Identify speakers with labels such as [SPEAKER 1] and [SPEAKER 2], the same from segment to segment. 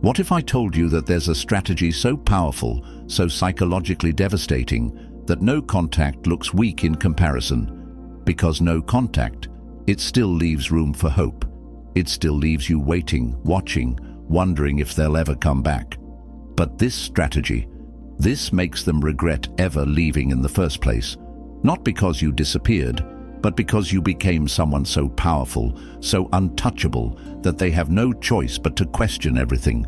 [SPEAKER 1] What if I told you that there's a strategy so powerful, so psychologically devastating, that no contact looks weak in comparison? Because no contact, it still leaves room for hope. It still leaves you waiting, watching, wondering if they'll ever come back. But this strategy, this makes them regret ever leaving in the first place. Not because you disappeared, but because you became someone so powerful, so untouchable, that they have no choice but to question everything.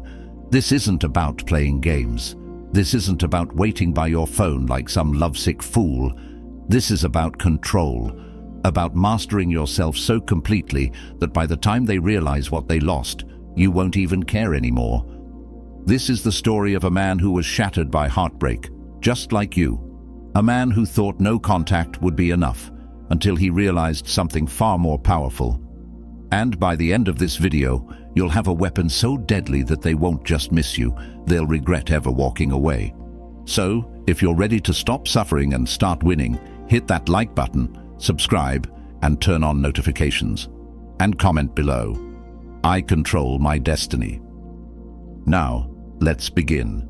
[SPEAKER 1] This isn't about playing games. This isn't about waiting by your phone like some lovesick fool. This is about control, about mastering yourself so completely that by the time they realize what they lost, you won't even care anymore. This is the story of a man who was shattered by heartbreak, just like you. A man who thought no contact would be enough, until he realized something far more powerful. And by the end of this video, you'll have a weapon so deadly that they won't just miss you, they'll regret ever walking away. So, if you're ready to stop suffering and start winning, hit that like button, subscribe, and turn on notifications. And comment below. I control my destiny. Now, let's begin.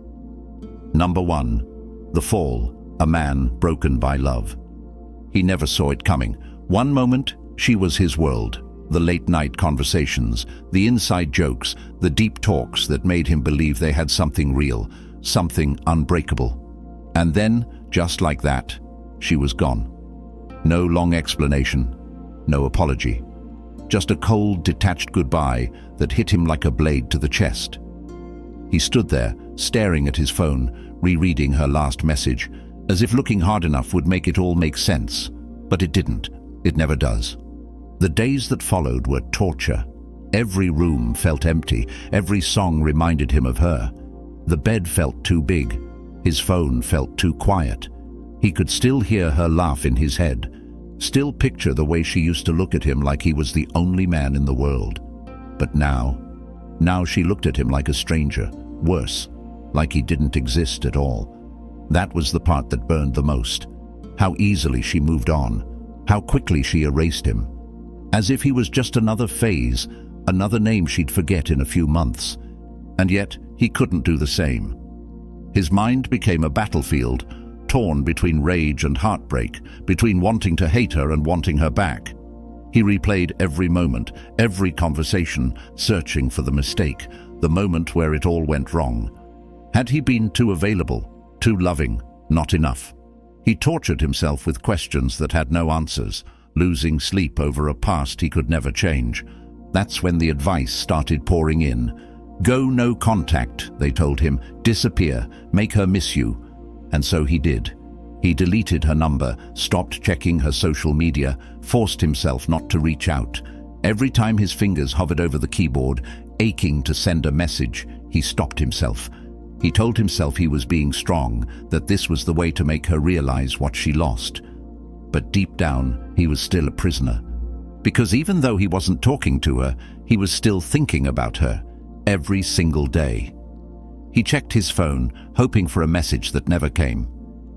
[SPEAKER 1] Number 1. The Fall, a man broken by love. He never saw it coming. One moment, she was his world. The late-night conversations, the inside jokes, the deep talks that made him believe they had something real, something unbreakable. And then, just like that, she was gone. No long explanation, no apology. Just a cold, detached goodbye that hit him like a blade to the chest. He stood there, staring at his phone, rereading her last message, as if looking hard enough would make it all make sense. But it didn't. It never does. The days that followed were torture. Every room felt empty. Every song reminded him of her. The bed felt too big. His phone felt too quiet. He could still hear her laugh in his head, still picture the way she used to look at him like he was the only man in the world. But now she looked at him like a stranger, worse, like he didn't exist at all. That was the part that burned the most. How easily she moved on, how quickly she erased him, as if he was just another phase, another name she'd forget in a few months. And yet, he couldn't do the same. His mind became a battlefield, torn between rage and heartbreak, between wanting to hate her and wanting her back. He replayed every moment, every conversation, searching for the mistake, the moment where it all went wrong. Had he been too available, too loving, not enough? He tortured himself with questions that had no answers, losing sleep over a past he could never change. That's when the advice started pouring in. Go no contact, they told him. Disappear, make her miss you. And so he did. He deleted her number, stopped checking her social media, forced himself not to reach out. Every time his fingers hovered over the keyboard, aching to send a message, he stopped himself. He told himself he was being strong, that this was the way to make her realize what she lost. But deep down, he was still a prisoner. Because even though he wasn't talking to her, he was still thinking about her, every single day. He checked his phone, hoping for a message that never came.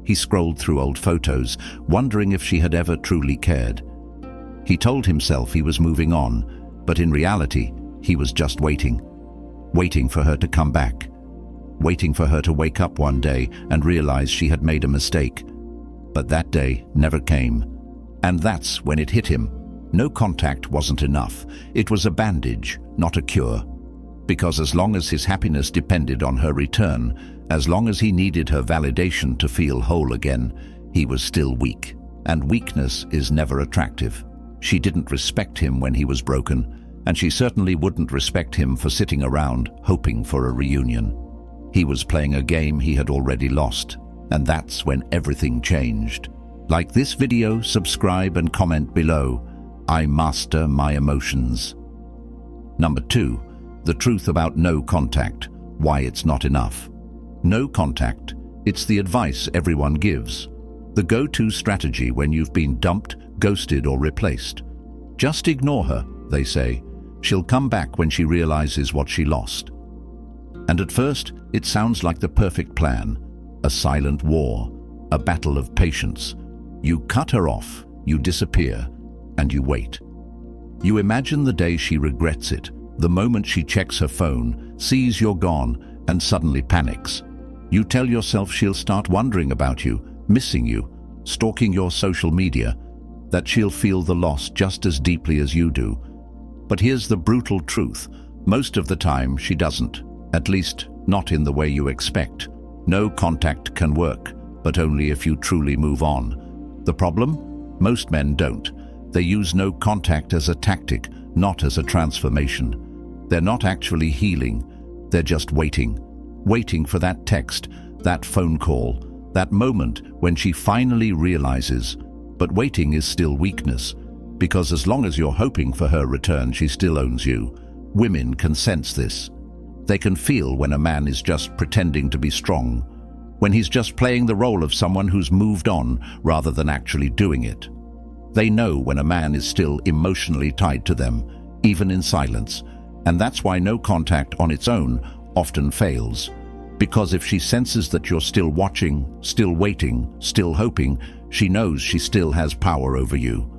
[SPEAKER 1] He scrolled through old photos, wondering if she had ever truly cared. He told himself he was moving on, but in reality, he was just waiting. Waiting for her to come back. Waiting for her to wake up one day and realize she had made a mistake. But that day never came. And that's when it hit him. No contact wasn't enough. It was a bandage, not a cure. Because as long as his happiness depended on her return, as long as he needed her validation to feel whole again, he was still weak. And weakness is never attractive. She didn't respect him when he was broken, and she certainly wouldn't respect him for sitting around hoping for a reunion. He was playing a game he had already lost, and that's when everything changed. Like this video, subscribe and comment below. I master my emotions. Number 2, the truth about no contact, why it's not enough. No contact, it's the advice everyone gives. The go-to strategy when you've been dumped, ghosted, or replaced. Just ignore her, they say. She'll come back when she realizes what she lost. And at first, it sounds like the perfect plan. A silent war, a battle of patience. You cut her off, you disappear, and you wait. You imagine the day she regrets it, The moment she checks her phone, sees you're gone, and suddenly panics. You tell yourself she'll start wondering about you, missing you, stalking your social media, that she'll feel the loss just as deeply as you do. But here's the brutal truth. Most of the time, she doesn't. At least, not in the way you expect. No contact can work, but only if you truly move on. The problem? Most men don't. They use no contact as a tactic, not as a transformation. They're not actually healing. They're just waiting. Waiting for that text, that phone call, that moment when she finally realizes. But waiting is still weakness, because as long as you're hoping for her return, she still owns you. Women can sense this. They can feel when a man is just pretending to be strong, when he's just playing the role of someone who's moved on rather than actually doing it. They know when a man is still emotionally tied to them, even in silence, and that's why no contact on its own often fails. Because if she senses that you're still watching, still waiting, still hoping, she knows she still has power over you.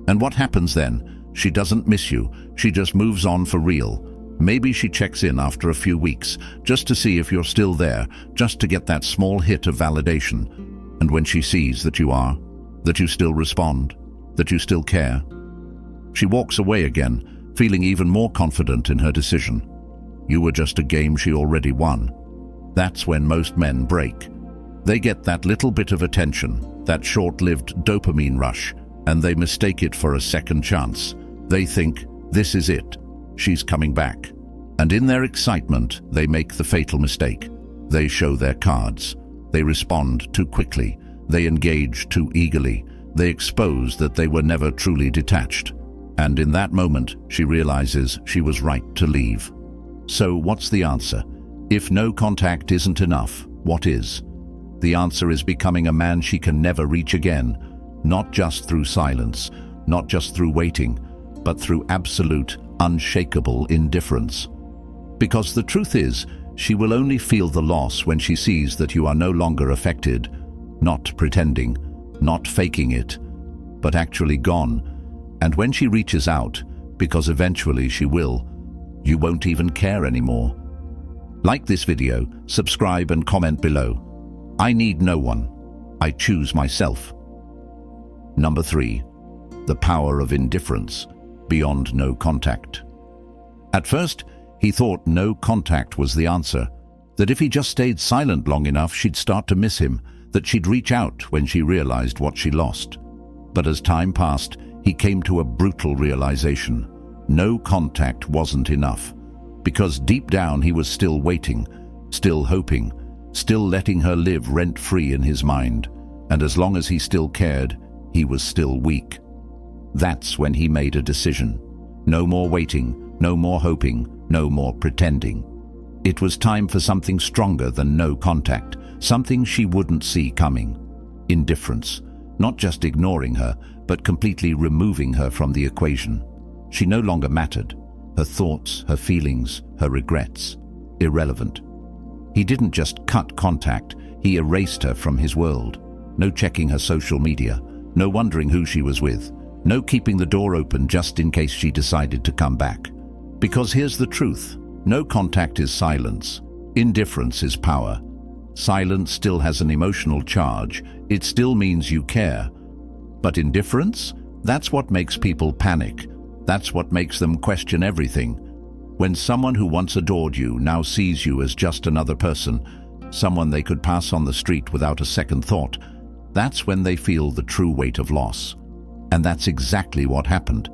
[SPEAKER 1] And what happens then? She doesn't miss you, she just moves on for real. Maybe she checks in after a few weeks, just to see if you're still there, just to get that small hit of validation. And when she sees that you are, that you still respond, that you still care, she walks away again, feeling even more confident in her decision. You were just a game she already won. That's when most men break. They get that little bit of attention, that short-lived dopamine rush, and they mistake it for a second chance. They think, this is it. She's coming back. And in their excitement, they make the fatal mistake. They show their cards. They respond too quickly. They engage too eagerly. They expose that they were never truly detached. And in that moment, she realizes she was right to leave. So what's the answer? If no contact isn't enough, what is? The answer is becoming a man she can never reach again, not just through silence, not just through waiting, but through absolute, unshakable indifference. Because the truth is, she will only feel the loss when she sees that you are no longer affected, not pretending, not faking it, but actually gone. And when she reaches out, because eventually she will, you won't even care anymore. Like this video, subscribe and comment below. I need no one. I choose myself. Number 3. The power of indifference, beyond no contact. At first, he thought no contact was the answer, that if he just stayed silent long enough, she'd start to miss him, that she'd reach out when she realized what she lost. But as time passed, he came to a brutal realization. No contact wasn't enough, because deep down he was still waiting, still hoping, still letting her live rent-free in his mind, and as long as he still cared, he was still weak. That's when he made a decision. No more waiting, no more hoping, no more pretending. It was time for something stronger than no contact, something she wouldn't see coming. Indifference, not just ignoring her, but completely removing her from the equation. She no longer mattered. Her thoughts, her feelings, her regrets, irrelevant. He didn't just cut contact, he erased her from his world. No checking her social media, no wondering who she was with, no keeping the door open just in case she decided to come back. Because here's the truth, no contact is silence, indifference is power. Silence still has an emotional charge, it still means you care. But indifference? That's what makes people panic. That's what makes them question everything. When someone who once adored you now sees you as just another person, someone they could pass on the street without a second thought, that's when they feel the true weight of loss. And that's exactly what happened.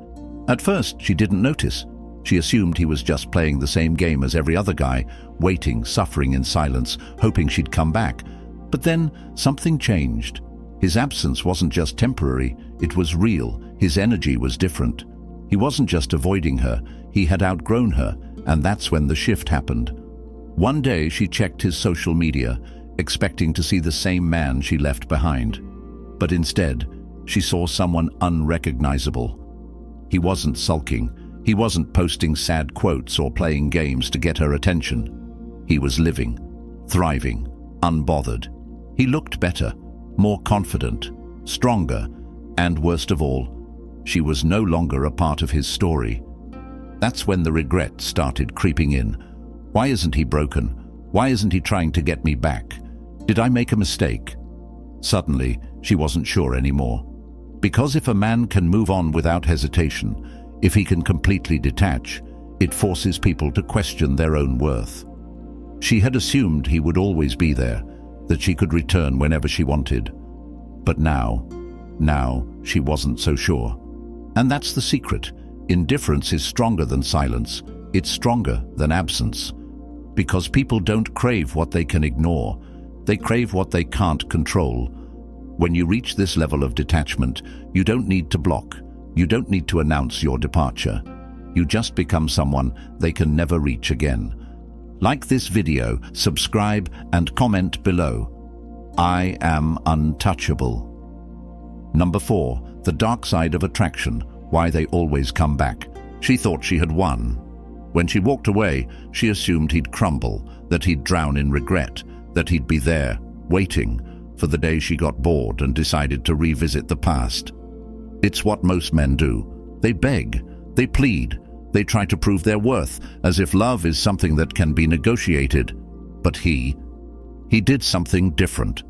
[SPEAKER 1] At first, she didn't notice. She assumed he was just playing the same game as every other guy, waiting, suffering in silence, hoping she'd come back. But then something changed. His absence wasn't just temporary, it was real. His energy was different. He wasn't just avoiding her, he had outgrown her, and that's when the shift happened. One day she checked his social media, expecting to see the same man she left behind. But instead, she saw someone unrecognizable. He wasn't sulking, he wasn't posting sad quotes or playing games to get her attention. He was living, thriving, unbothered. He looked better, more confident, stronger, and worst of all, she was no longer a part of his story. That's when the regret started creeping in. Why isn't he broken? Why isn't he trying to get me back? Did I make a mistake? Suddenly, she wasn't sure anymore. Because if a man can move on without hesitation, if he can completely detach, it forces people to question their own worth. She had assumed he would always be there, that she could return whenever she wanted. But now she wasn't so sure. And that's the secret. Indifference is stronger than silence. It's stronger than absence. Because people don't crave what they can ignore. They crave what they can't control. When you reach this level of detachment, you don't need to block. You don't need to announce your departure. You just become someone they can never reach again. Like this video, subscribe, and comment below. I am untouchable. Number 4. The dark side of attraction. Why they always come back. She thought she had won. When she walked away, she assumed he'd crumble, that he'd drown in regret, that he'd be there, waiting, for the day she got bored and decided to revisit the past. It's what most men do. They beg, they plead, they try to prove their worth, as if love is something that can be negotiated. But he did something different.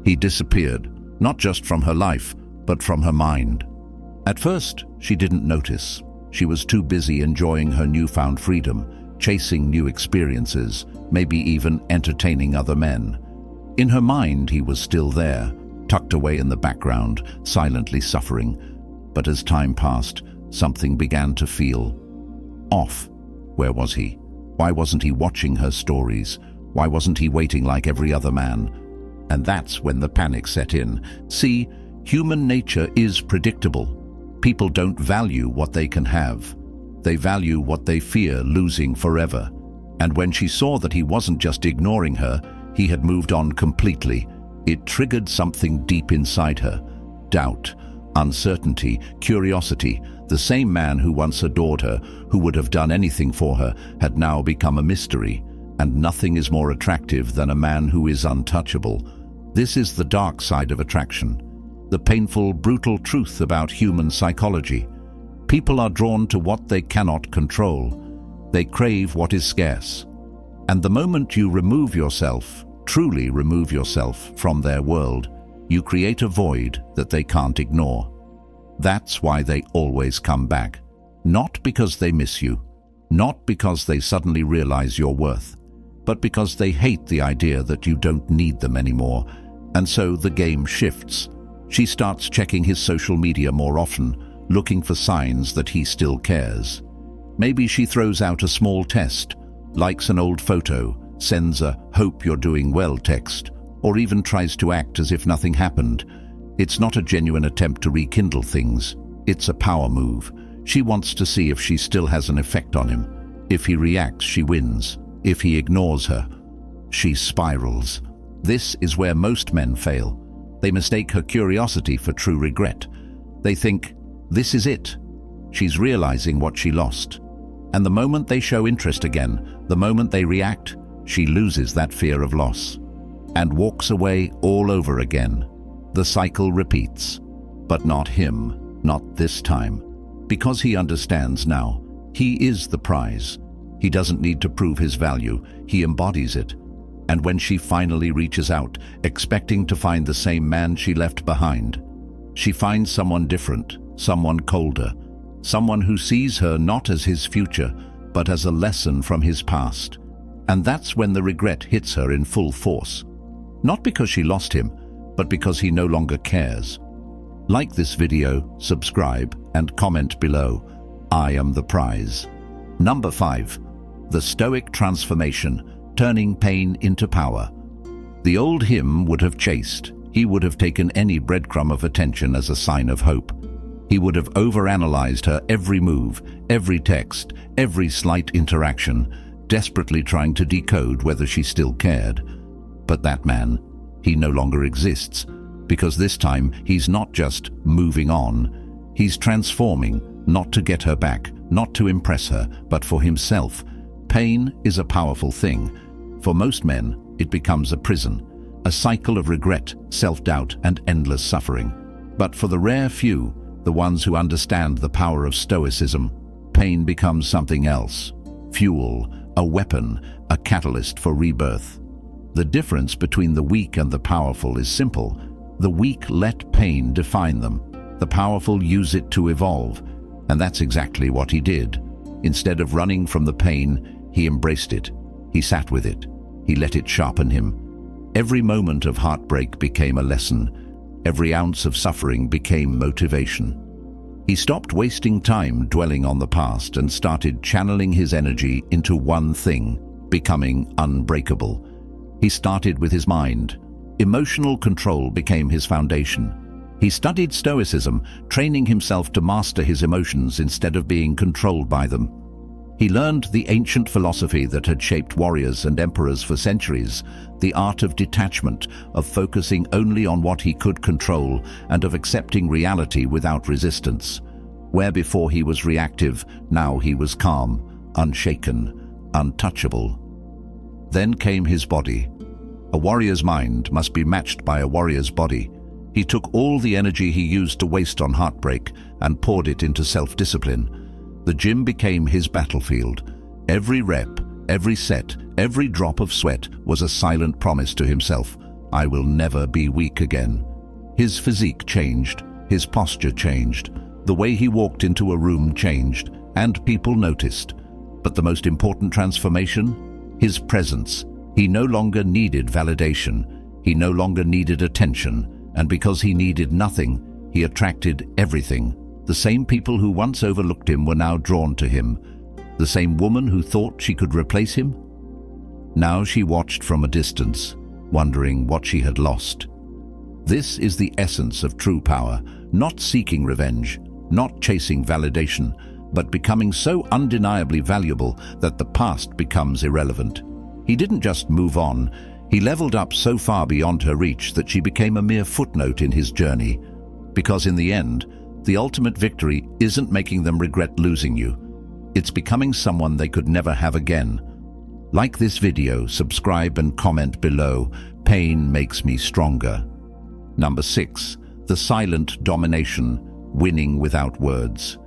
[SPEAKER 1] He disappeared, not just from her life, but from her mind. At first, she didn't notice. She was too busy enjoying her newfound freedom, chasing new experiences, maybe even entertaining other men. In her mind, he was still there, tucked away in the background, silently suffering. But as time passed, something began to feel off. Where was he? Why wasn't he watching her stories? Why wasn't he waiting like every other man? And that's when the panic set in. See, human nature is predictable. People don't value what they can have. They value what they fear losing forever. And when she saw that he wasn't just ignoring her, he had moved on completely, it triggered something deep inside her. Doubt, uncertainty, curiosity. The same man who once adored her, who would have done anything for her, had now become a mystery. And nothing is more attractive than a man who is untouchable. This is the dark side of attraction. The painful, brutal truth about human psychology. People are drawn to what they cannot control. They crave what is scarce. And the moment you remove yourself, truly remove yourself from their world, you create a void that they can't ignore. That's why they always come back. Not because they miss you, not because they suddenly realize your worth, but because they hate the idea that you don't need them anymore. And so the game shifts. She starts checking his social media more often, looking for signs that he still cares. Maybe she throws out a small test, likes an old photo, sends a "hope you're doing well" text, or even tries to act as if nothing happened. It's not a genuine attempt to rekindle things. It's a power move. She wants to see if she still has an effect on him. If he reacts, she wins. If he ignores her, she spirals. This is where most men fail. They mistake her curiosity for true regret. They think, this is it. She's realizing what she lost. And the moment they show interest again, the moment they react, she loses that fear of loss and walks away all over again. The cycle repeats. But not him, not this time. Because he understands now, he is the prize. He doesn't need to prove his value, he embodies it. And when she finally reaches out, expecting to find the same man she left behind, she finds someone different, someone colder, someone who sees her not as his future, but as a lesson from his past. And that's when the regret hits her in full force. Not because she lost him, but because he no longer cares. Like this video, subscribe, and comment below. I am the prize. Number 5. The Stoic transformation. Turning pain into power. The old him would have chased. He would have taken any breadcrumb of attention as a sign of hope. He would have overanalyzed her every move, every text, every slight interaction, desperately trying to decode whether she still cared. But that man, he no longer exists, because this time he's not just moving on. He's transforming, not to get her back, not to impress her, but for himself. Pain is a powerful thing. For most men, it becomes a prison, a cycle of regret, self-doubt, and endless suffering. But for the rare few, the ones who understand the power of Stoicism, pain becomes something else. Fuel, a weapon, a catalyst for rebirth. The difference between the weak and the powerful is simple. The weak let pain define them. The powerful use it to evolve. And that's exactly what he did. Instead of running from the pain, he embraced it. He sat with it. He let it sharpen him. Every moment of heartbreak became a lesson. Every ounce of suffering became motivation. He stopped wasting time dwelling on the past and started channeling his energy into one thing, becoming unbreakable. He started with his mind. Emotional control became his foundation. He studied Stoicism, training himself to master his emotions instead of being controlled by them. He learned the ancient philosophy that had shaped warriors and emperors for centuries, the art of detachment, of focusing only on what he could control, and of accepting reality without resistance. Where before he was reactive, now he was calm, unshaken, untouchable. Then came his body. A warrior's mind must be matched by a warrior's body. He took all the energy he used to waste on heartbreak and poured it into self-discipline. The gym became his battlefield. Every rep, every set, every drop of sweat was a silent promise to himself. I will never be weak again. His physique changed. His posture changed. The way he walked into a room changed, and people noticed. But the most important transformation? His presence. He no longer needed validation. He no longer needed attention. And because he needed nothing, he attracted everything. The same people who once overlooked him were now drawn to him. The same woman who thought she could replace him? Now she watched from a distance, wondering what she had lost. This is the essence of true power, not seeking revenge, not chasing validation, but becoming so undeniably valuable that the past becomes irrelevant. He didn't just move on, he leveled up so far beyond her reach that she became a mere footnote in his journey. Because in the end, the ultimate victory isn't making them regret losing you. It's becoming someone they could never have again. Like this video, subscribe and comment below. Pain makes me stronger. Number 6. The silent domination, winning without words.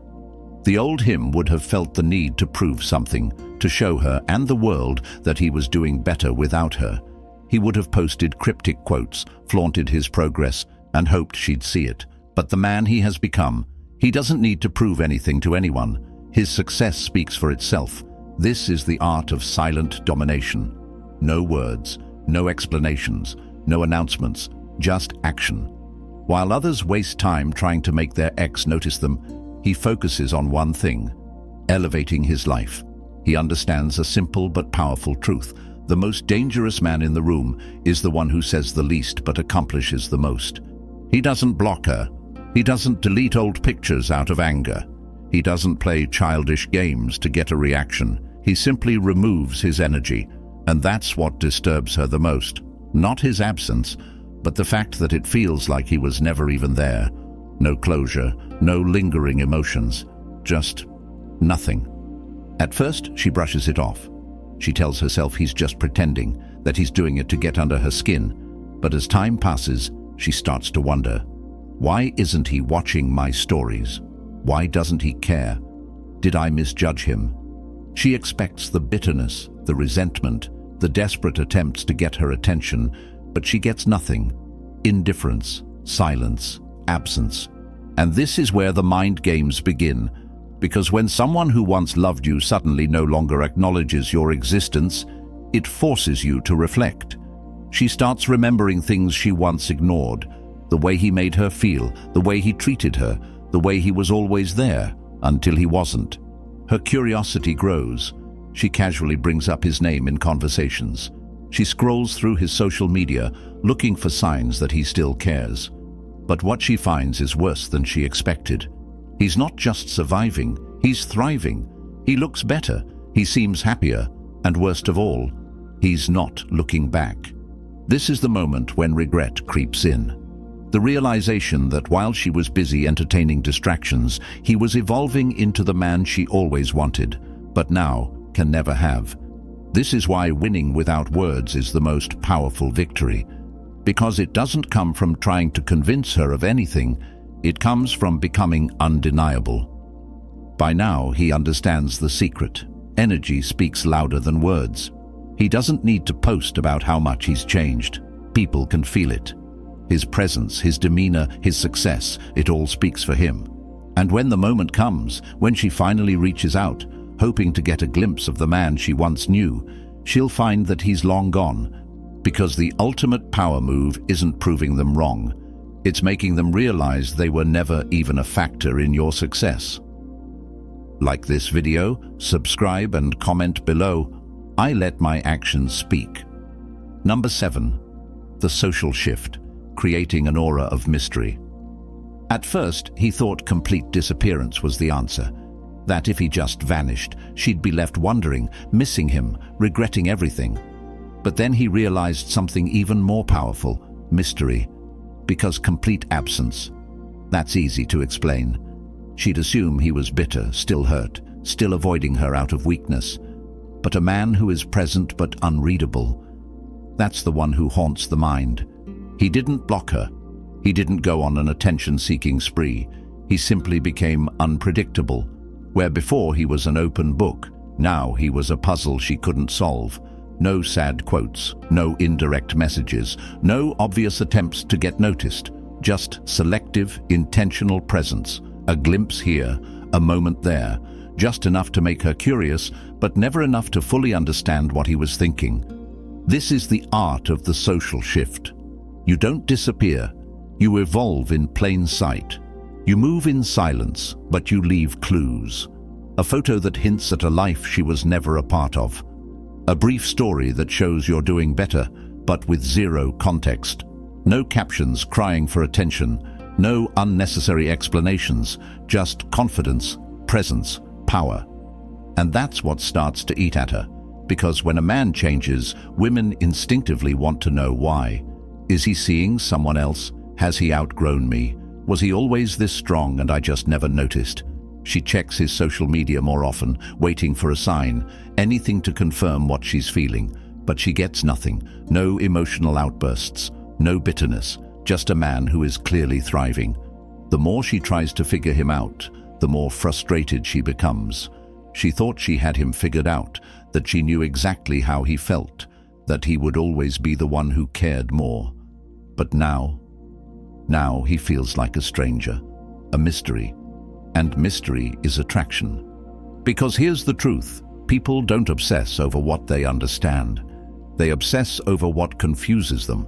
[SPEAKER 1] The old him would have felt the need to prove something, to show her and the world that he was doing better without her. He would have posted cryptic quotes, flaunted his progress, and hoped she'd see it. But the man he has become, he doesn't need to prove anything to anyone. His success speaks for itself. This is the art of silent domination. No words, no explanations, no announcements, just action. While others waste time trying to make their ex notice them, he focuses on one thing: elevating his life. He understands a simple but powerful truth. The most dangerous man in the room is the one who says the least but accomplishes the most. He doesn't block her. He doesn't delete old pictures out of anger. He doesn't play childish games to get a reaction. He simply removes his energy, and that's what disturbs her the most. Not his absence, but the fact that it feels like he was never even there. No closure, no lingering emotions, just nothing. At first, she brushes it off. She tells herself he's just pretending, that he's doing it to get under her skin. But as time passes, she starts to wonder, why isn't he watching my stories? Why doesn't he care? Did I misjudge him? She expects the bitterness, the resentment, the desperate attempts to get her attention, but she gets nothing. Indifference, silence, absence. And this is where the mind games begin, because when someone who once loved you suddenly no longer acknowledges your existence, it forces you to reflect. She starts remembering things she once ignored, the way he made her feel, the way he treated her, the way he was always there, until he wasn't. Her curiosity grows. She casually brings up his name in conversations. She scrolls through his social media, looking for signs that he still cares. But what she finds is worse than she expected. He's not just surviving, he's thriving. He looks better, he seems happier, and worst of all, he's not looking back. This is the moment when regret creeps in. The realization that while she was busy entertaining distractions, he was evolving into the man she always wanted, but now can never have. This is why winning without words is the most powerful victory. Because it doesn't come from trying to convince her of anything, it comes from becoming undeniable. By now, he understands the secret. Energy speaks louder than words. He doesn't need to post about how much he's changed. People can feel it. His presence, his demeanor, his success, it all speaks for him. And when the moment comes, when she finally reaches out, hoping to get a glimpse of the man she once knew, she'll find that he's long gone. Because the ultimate power move isn't proving them wrong. It's making them realize they were never even a factor in your success. Like this video, subscribe and comment below. I let my actions speak. Number 7. The social shift, creating an aura of mystery. At first, he thought complete disappearance was the answer. That if he just vanished, she'd be left wondering, missing him, regretting everything. But then he realized something even more powerful: mystery. Because complete absence, that's easy to explain. She'd assume he was bitter, still hurt, still avoiding her out of weakness. But a man who is present but unreadable, that's the one who haunts the mind. He didn't block her. He didn't go on an attention-seeking spree. He simply became unpredictable. Where before he was an open book, now he was a puzzle she couldn't solve. No sad quotes, no indirect messages, no obvious attempts to get noticed. Just selective, intentional presence. A glimpse here, a moment there. Just enough to make her curious, but never enough to fully understand what he was thinking. This is the art of the social shift. You don't disappear. You evolve in plain sight. You move in silence, but you leave clues. A photo that hints at a life she was never a part of. A brief story that shows you're doing better, but with zero context. No captions crying for attention. No unnecessary explanations. Just confidence, presence, power. And that's what starts to eat at her. Because when a man changes, women instinctively want to know why. Is he seeing someone else? Has he outgrown me? Was he always this strong and I just never noticed? She checks his social media more often, waiting for a sign, anything to confirm what she's feeling. But she gets nothing. No emotional outbursts, no bitterness, just a man who is clearly thriving. The more she tries to figure him out, the more frustrated she becomes. She thought she had him figured out, that she knew exactly how he felt, that he would always be the one who cared more. But now he feels like a stranger, a mystery. And mystery is attraction. Because here's the truth, people don't obsess over what they understand. They obsess over what confuses them.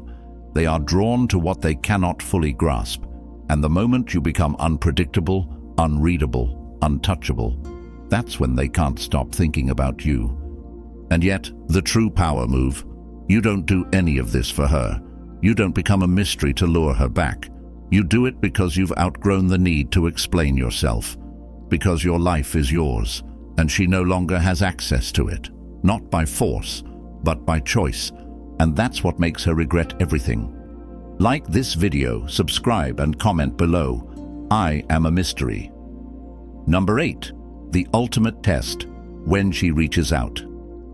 [SPEAKER 1] They are drawn to what they cannot fully grasp. And the moment you become unpredictable, unreadable, untouchable, that's when they can't stop thinking about you. And yet, the true power move, you don't do any of this for her. You don't become a mystery to lure her back. You do it because you've outgrown the need to explain yourself. Because your life is yours, and she no longer has access to it. Not by force, but by choice. And that's what makes her regret everything. Like this video, subscribe and comment below. I am a mystery. Number 8. The ultimate test. When she reaches out.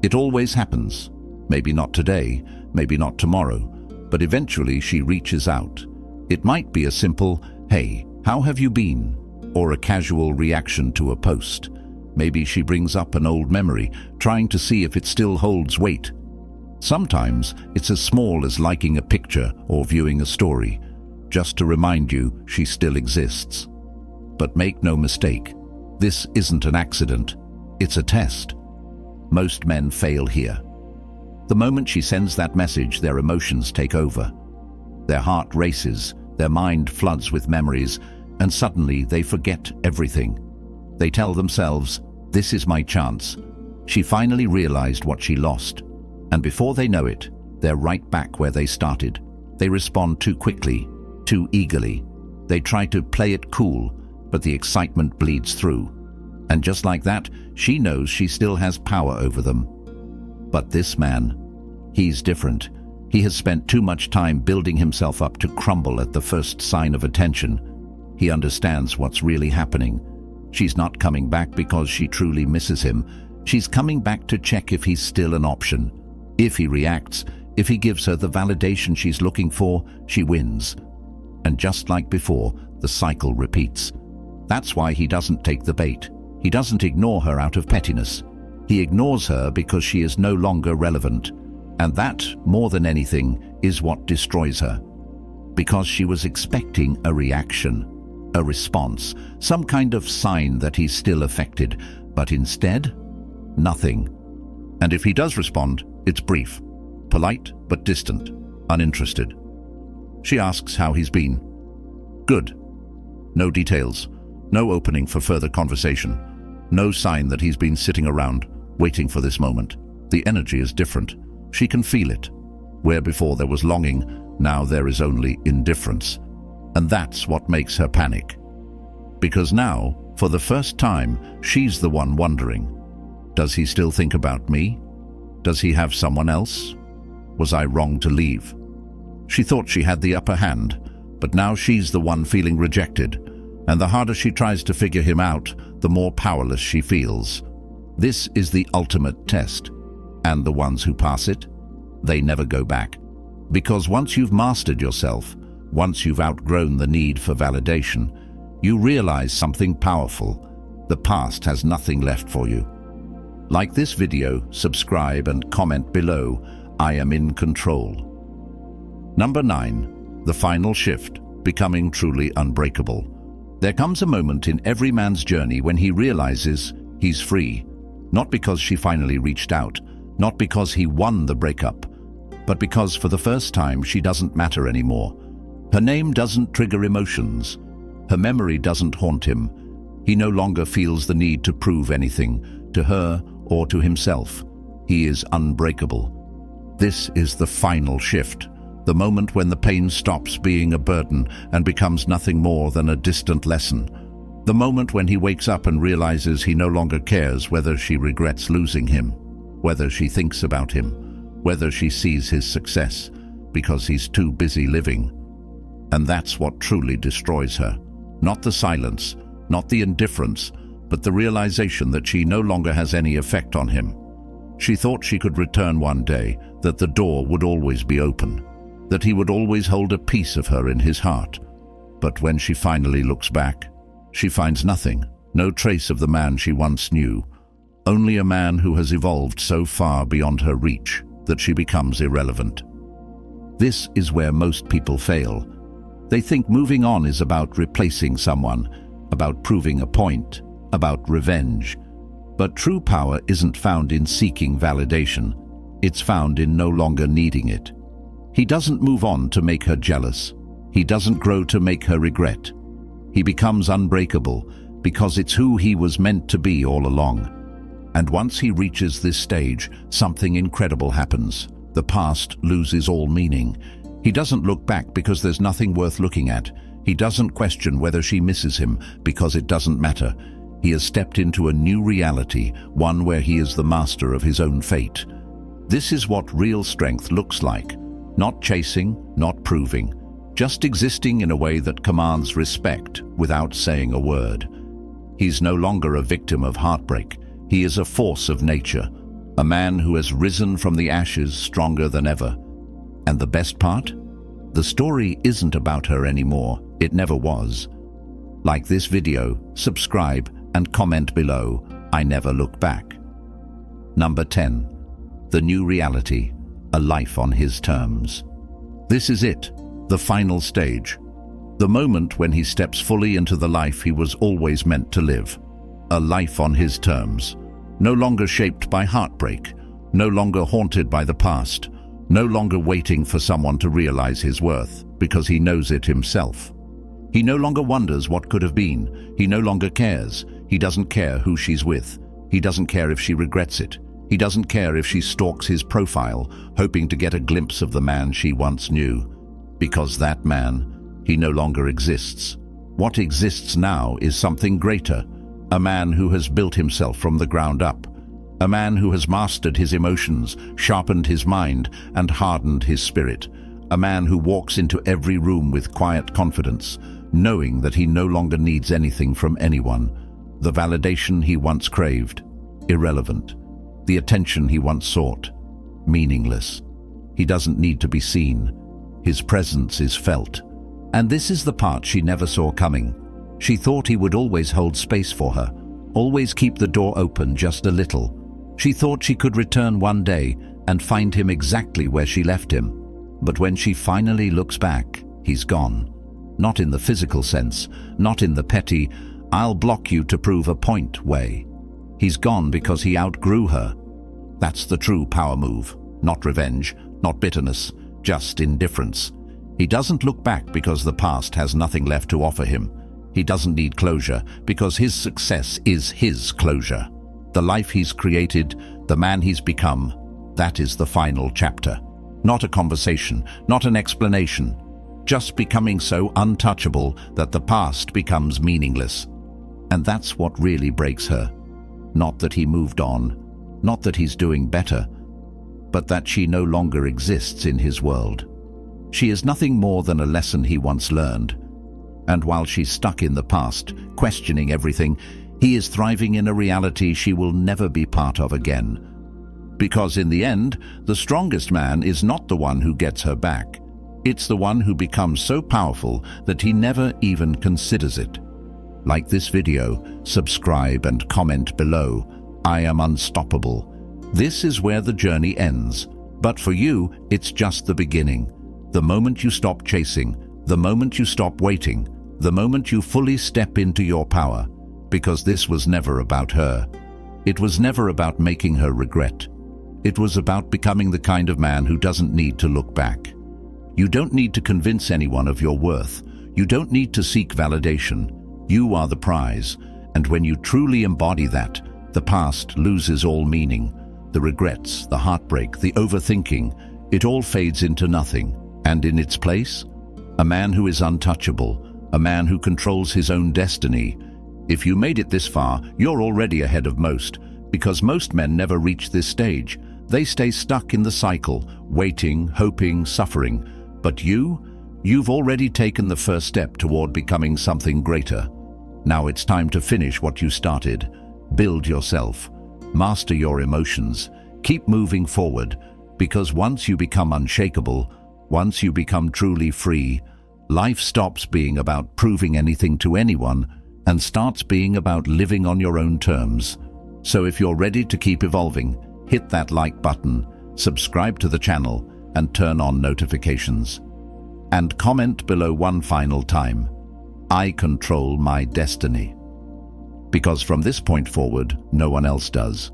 [SPEAKER 1] It always happens. Maybe not today, maybe not tomorrow, but eventually she reaches out. It might be a simple, "Hey, how have you been?" or a casual reaction to a post. Maybe she brings up an old memory, trying to see if it still holds weight. Sometimes it's as small as liking a picture or viewing a story, just to remind you she still exists. But make no mistake, this isn't an accident, it's a test. Most men fail here. The moment she sends that message, their emotions take over. Their heart races, their mind floods with memories, and suddenly they forget everything. They tell themselves, "This is my chance." She finally realized what she lost. And before they know it, they're right back where they started. They respond too quickly, too eagerly. They try to play it cool, but the excitement bleeds through. And just like that, she knows she still has power over them. But this man, he's different. He has spent too much time building himself up to crumble at the first sign of attention. He understands what's really happening. She's not coming back because she truly misses him. She's coming back to check if he's still an option. If he reacts, if he gives her the validation she's looking for, she wins. And just like before, the cycle repeats. That's why he doesn't take the bait. He doesn't ignore her out of pettiness. He ignores her because she is no longer relevant. And that, more than anything, is what destroys her. Because she was expecting a reaction, a response, some kind of sign that he's still affected, but instead, nothing. And if he does respond, it's brief, polite but distant, uninterested. She asks how he's been. Good. No details, no opening for further conversation, no sign that he's been sitting around, waiting for this moment. The energy is different. She can feel it. Where before there was longing, now there is only indifference. And that's what makes her panic. Because now, for the first time, she's the one wondering, does he still think about me? Does he have someone else? Was I wrong to leave? She thought she had the upper hand, but now she's the one feeling rejected, and the harder she tries to figure him out, the more powerless she feels. This is the ultimate test, and the ones who pass it, they never go back. Because once you've mastered yourself, once you've outgrown the need for validation, you realize something powerful. The past has nothing left for you. Like this video, subscribe and comment below. I am in control. Number 9. The final shift, becoming truly unbreakable. There comes a moment in every man's journey when he realizes he's free. Not because she finally reached out, not because he won the breakup, but because for the first time she doesn't matter anymore. Her name doesn't trigger emotions. Her memory doesn't haunt him. He no longer feels the need to prove anything, to her or to himself. He is unbreakable. This is the final shift, the moment when the pain stops being a burden and becomes nothing more than a distant lesson. The moment when he wakes up and realizes he no longer cares whether she regrets losing him, whether she thinks about him, whether she sees his success, because he's too busy living. And that's what truly destroys her. Not the silence, not the indifference, but the realization that she no longer has any effect on him. She thought she could return one day, that the door would always be open, that he would always hold a piece of her in his heart. But when she finally looks back, she finds nothing, no trace of the man she once knew, only a man who has evolved so far beyond her reach that she becomes irrelevant. This is where most people fail. They think moving on is about replacing someone, about proving a point, about revenge. But true power isn't found in seeking validation. It's found in no longer needing it. He doesn't move on to make her jealous. He doesn't grow to make her regret. He becomes unbreakable because it's who he was meant to be all along. And once he reaches this stage, something incredible happens. The past loses all meaning. He doesn't look back because there's nothing worth looking at. He doesn't question whether she misses him because it doesn't matter. He has stepped into a new reality, one where he is the master of his own fate. This is what real strength looks like. Not chasing, not proving, just existing in a way that commands respect without saying a word. He's no longer a victim of heartbreak. He is a force of nature, a man who has risen from the ashes stronger than ever. And the best part? The story isn't about her anymore. It never was. Like this video, subscribe, and comment below. I never look back. Number 10. The new reality, a life on his terms. This is it, the final stage. The moment when he steps fully into the life he was always meant to live. A life on his terms. No longer shaped by heartbreak, no longer haunted by the past, no longer waiting for someone to realize his worth, because he knows it himself. He no longer wonders what could have been. He no longer cares. He doesn't care who she's with. He doesn't care if she regrets it. He doesn't care if she stalks his profile, hoping to get a glimpse of the man she once knew. Because that man, he no longer exists. What exists now is something greater. A man who has built himself from the ground up. A man who has mastered his emotions, sharpened his mind, and hardened his spirit. A man who walks into every room with quiet confidence, knowing that he no longer needs anything from anyone. The validation he once craved, irrelevant. The attention he once sought, meaningless. He doesn't need to be seen. His presence is felt. And this is the part she never saw coming. She thought he would always hold space for her, Always keep the door open just a little. She thought she could return one day and find him exactly where she left him. But when she finally looks back, he's gone. Not in the physical sense, not in the petty, "I'll block you to prove a point" way. He's gone because he outgrew her. That's the true power move. Not revenge, not bitterness, just indifference. He doesn't look back because the past has nothing left to offer him. He doesn't need closure because his success is his closure. The life he's created, the man he's become, that is the final chapter. Not a conversation, not an explanation. Just becoming so untouchable that the past becomes meaningless. And that's what really breaks her. Not that he moved on, not that he's doing better, but that she no longer exists in his world. She is nothing more than a lesson he once learned. And while she's stuck in the past, questioning everything, he is thriving in a reality she will never be part of again. Because in the end, the strongest man is not the one who gets her back. It's the one who becomes so powerful that he never even considers it. Like this video, subscribe and comment below. I am unstoppable. This is where the journey ends. But for you, it's just the beginning. The moment you stop chasing, the moment you stop waiting, the moment you fully step into your power. Because this was never about her. It was never about making her regret. It was about becoming the kind of man who doesn't need to look back. You don't need to convince anyone of your worth. You don't need to seek validation. You are the prize. And when you truly embody that, the past loses all meaning. The regrets, the heartbreak, the overthinking, it all fades into nothing. And in its place, a man who is untouchable, a man who controls his own destiny. If you made it this far, you're already ahead of most, because most men never reach this stage. They stay stuck in the cycle, waiting, hoping, suffering. But you've already taken the first step toward becoming something greater. Now it's time to finish what you started. Build yourself. Master your emotions. Keep moving forward, because once you become unshakable, once you become truly free, life stops being about proving anything to anyone and starts being about living on your own terms. So if you're ready to keep evolving, hit that like button, subscribe to the channel, and turn on notifications. And comment below one final time. I control my destiny. Because from this point forward, no one else does.